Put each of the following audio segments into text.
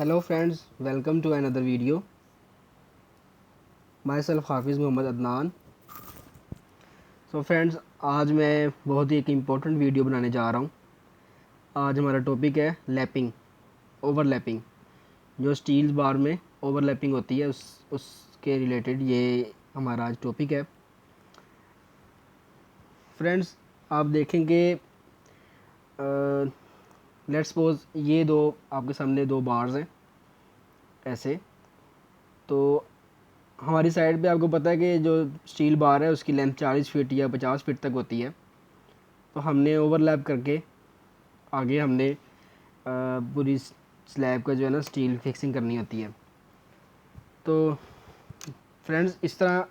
Hello friends, welcome to another video. Myself Hafiz Mohammad Adnan. So friends, आज मैं बहुत ही एक इम्पोर्टेंट वीडियो बनाने जा रहा हूँ। आज हमारा टॉपिक है लैपिंग, ओवरलैपिंग। जो स्टील बार में ओवरलैपिंग होती है उसके रिलेटेड ये हमारा आज टॉपिक है। फ्रेंड्स, आप देखेंगे, लेट्स सपोज ये दो आपके सामने दो बार्स हैं ऐसे। तो हमारी साइड पे आपको पता है कि जो स्टील बार है उसकी लेंथ 40 फीट या 50 फीट तक होती है। तो हमने ओवरलैप करके आगे हमने पूरी स्लैब का जो है ना स्टील फिक्सिंग करनी होती है। तो फ्रेंड्स, इस तरह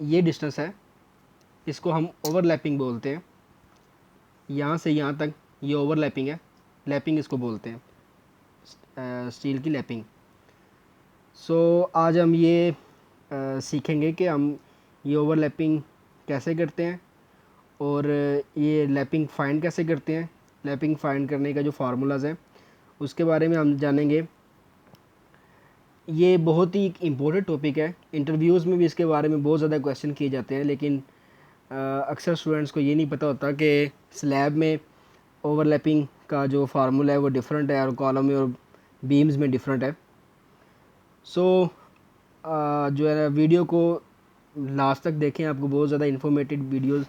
ये डिस्टेंस है, इसको हम ओवरलैपिंग बोलते हैं। यहाँ से यहाँ तक ये ओवरलैपिंग है, लैपिंग इसको बोलते हैं, स्टील की लैपिंग। सो आज हम ये सीखेंगे कि हम ये ओवरलैपिंग कैसे करते हैं और ये लैपिंग फाइंड कैसे करते हैं। लैपिंग फाइंड करने का जो फार्मूलाज़ हैं उसके बारे में हम जानेंगे। ये बहुत ही इम्पोर्टेंट टॉपिक है, इंटरव्यूज़ में भी इसके बारे में बहुत ज़्यादा क्वेश्चन किए जाते हैं, लेकिन अक्सर स्टूडेंट्स को ये नहीं पता होता कि स्लैब में ओवरलैपिंग का जो फार्मूला है वो डिफरेंट है और कॉलम में और बीम्स में डिफरेंट है। सो जो है वीडियो को लास्ट तक देखें, आपको बहुत ज़्यादा इन्फॉर्मेटिव वीडियोस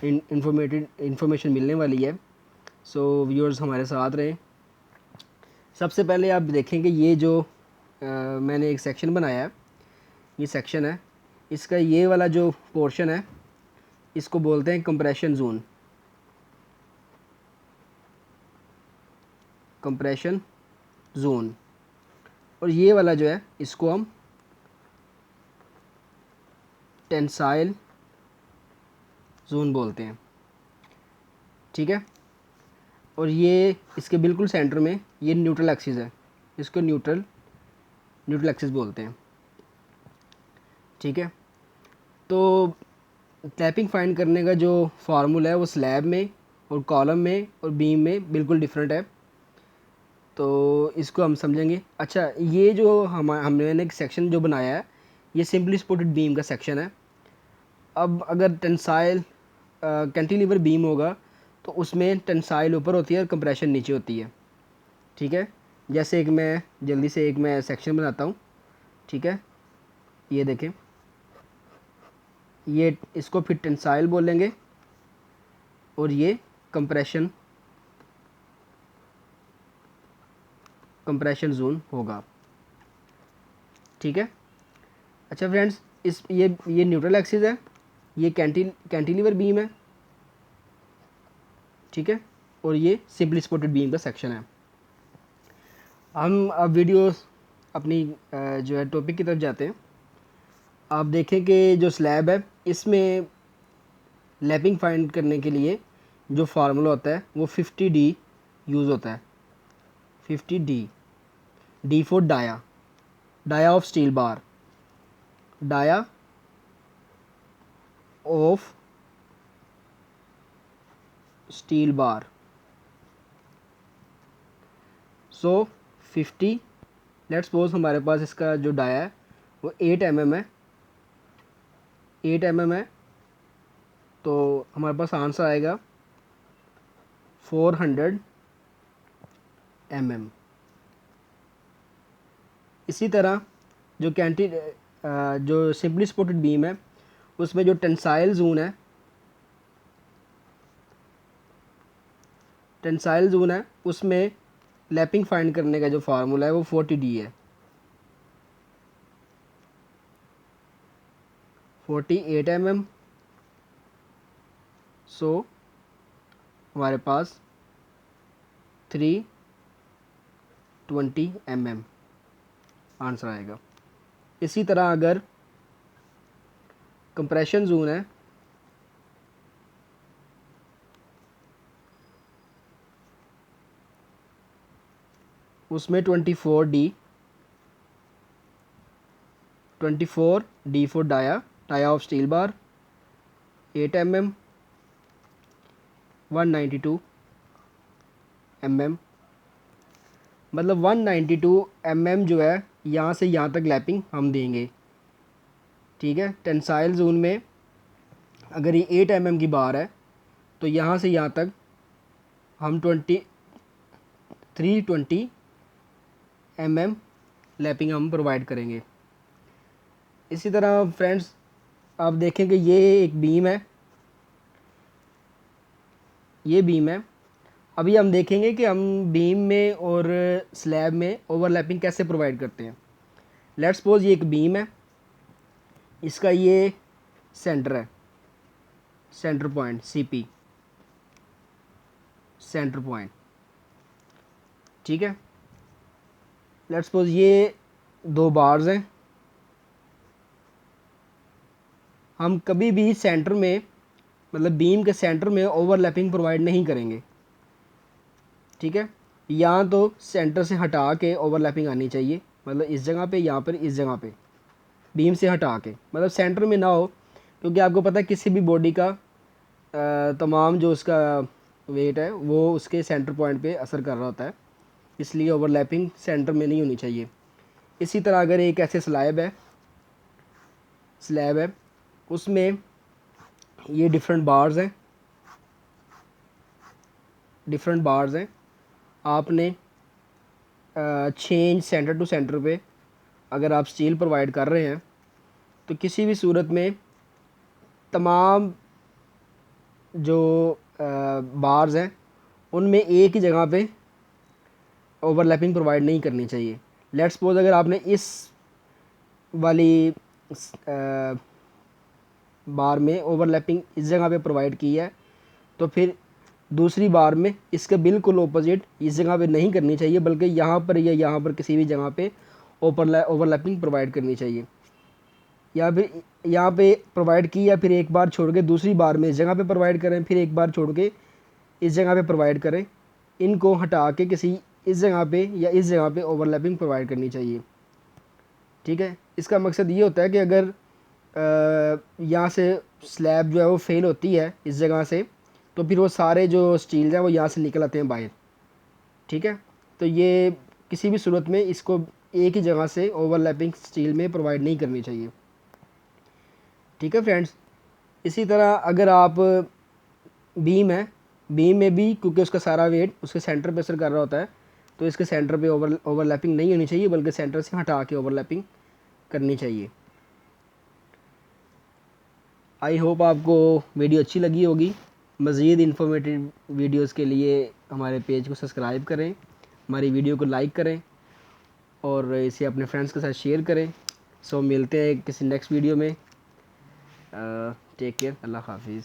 इन्फॉर्मेशन मिलने वाली है। सो व्यूअर्स हमारे साथ रहें। सबसे पहले आप देखेंगे ये जो मैंने एक सेक्शन बनाया है, ये सेक्शन है, इसका ये वाला जो पोर्शन है इसको बोलते हैं कंप्रेशन जोन। Compression zone. और ये वाला जो है इसको हम टेंसाइल जोन बोलते हैं, ठीक है। और ये इसके बिल्कुल सेंटर में ये न्यूट्रल एक्सिस है, इसको न्यूट्रल एक्सिस बोलते हैं, ठीक है। तो टैपिंग फाइंड करने का जो फार्मूला है वो स्लैब में और कॉलम में और बीम में बिल्कुल डिफरेंट है। तो इसको हम समझेंगे। अच्छा, ये जो हमने एक सेक्शन जो बनाया है ये सिंपली सपोर्टेड बीम का सेक्शन है। अब अगर टेंसाइल कैंटिलीवर बीम होगा तो उसमें टेंसाइल ऊपर होती है और कंप्रेशन नीचे होती है, ठीक है। जैसे एक मैं जल्दी से एक मैं सेक्शन बनाता हूँ, ठीक है। ये देखें, ये इसको फिर टेंसाइल बोलेंगे और ये कंप्रेशन जोन होगा, ठीक है। अच्छा फ्रेंड्स, ये न्यूट्रल एक्सिस है, ये कैंटिलीवर बीम है, ठीक है। और ये सिंपली सपोर्टेड बीम का सेक्शन है। हम अब वीडियो अपनी जो है टॉपिक की तरफ जाते हैं। आप देखें कि जो स्लैब है इसमें लैपिंग फाइंड करने के लिए जो फार्मूला होता है वो 50D यूज़ होता है। 50D, D for dia of steel bar, dia of steel bar. So 50, let's suppose हमारे पास इसका जो डाया है वो 8 mm है, 8 mm है। तो हमारे पास आंसर आएगा 400 mm। इसी तरह जो जो सिंपली सपोर्टेड बीम है उसमें जो टेंसाइल जोन है उसमें लैपिंग फाइंड करने का जो फार्मूला है वो 40D है, 48 mm। सो हमारे पास 320 mm आंसर आएगा। इसी तरह अगर कंप्रेशन जोन है उसमें 24D for dia of steel bar, 8 mm, 192 mm। मतलब 192 mm जो है यहाँ से यहाँ तक लैपिंग हम देंगे। ठीक है, टेंसाइल जोन में अगर ये 8 mm की बार है तो यहाँ से यहाँ तक हम 320 mm लैपिंग हम प्रोवाइड करेंगे। इसी तरह फ्रेंड्स आप देखें कि ये एक बीम है, ये बीम है। अभी हम देखेंगे कि हम बीम में और स्लैब में ओवरलैपिंग कैसे प्रोवाइड करते हैं। लेट्स सपोज ये एक बीम है, इसका ये सेंटर है, centre point CP, centre point. ठीक है, लेट्स सपोज ये 2 बार्स हैं। हम कभी भी सेंटर में, मतलब बीम के सेंटर में ओवरलैपिंग प्रोवाइड नहीं करेंगे। ठीक है, यहाँ तो सेंटर से हटा के ओवरलैपिंग आनी चाहिए, मतलब इस जगह पे, यहाँ पर, इस जगह पे बीम से हटा के, मतलब सेंटर में ना हो, क्योंकि आपको पता है किसी भी बॉडी का तमाम जो उसका वेट है वो उसके सेंटर पॉइंट पे असर कर रहा होता है, इसलिए ओवरलैपिंग सेंटर में नहीं होनी चाहिए। इसी तरह अगर एक ऐसे स्लैब है उसमें ये डिफरेंट बार्स हैं, आपने चेंज सेंटर टू सेंटर पे अगर आप स्टील प्रोवाइड कर रहे हैं तो किसी भी सूरत में तमाम जो बार्स हैं उनमें एक ही जगह पे ओवरलैपिंग प्रोवाइड नहीं करनी चाहिए। लेट्स सपोज अगर आपने इस वाली बार में ओवरलैपिंग इस जगह पे प्रोवाइड की है तो फिर दूसरी बार में इसके बिल्कुल ऑपोजिट इस जगह पे नहीं करनी चाहिए, बल्कि यहाँ पर या यहाँ पर किसी भी जगह पे ओवरलैपिंग प्रोवाइड करनी चाहिए। या फिर यहाँ पे प्रोवाइड की या फिर एक बार छोड़ के दूसरी बार में इस जगह पे प्रोवाइड करें, फिर एक बार छोड़ के इस जगह पे प्रोवाइड करें। इनको हटा के किसी इस जगह पे या इस जगह पे ओवरलैपिंग प्रोवाइड करनी चाहिए। ठीक है, इसका मकसद ये होता है कि अगर यहाँ से स्लैब जो है वो फेल होती है इस जगह से, तो फिर वो सारे जो स्टील हैं वो यहाँ से निकल आते हैं बाहर। ठीक है, तो ये किसी भी सूरत में इसको एक ही जगह से ओवरलैपिंग स्टील में प्रोवाइड नहीं करनी चाहिए। ठीक है फ्रेंड्स, इसी तरह अगर आप बीम में भी क्योंकि उसका सारा वेट उसके सेंटर पे असर कर रहा होता है, तो इसके सेंटर पे ओवरलैपिंग नहीं होनी चाहिए, बल्कि सेंटर से हटा के ओवरलैपिंग करनी चाहिए। आई होप आपको वीडियो अच्छी लगी होगी। मज़ीद इन्फॉर्मेटिव वीडियोस के लिए हमारे पेज को सब्सक्राइब करें, हमारी वीडियो को लाइक करें और इसे अपने फ्रेंड्स के साथ शेयर करें। सो मिलते हैं किसी नेक्स्ट वीडियो में। टेक केयर, अल्लाह हाफिज़।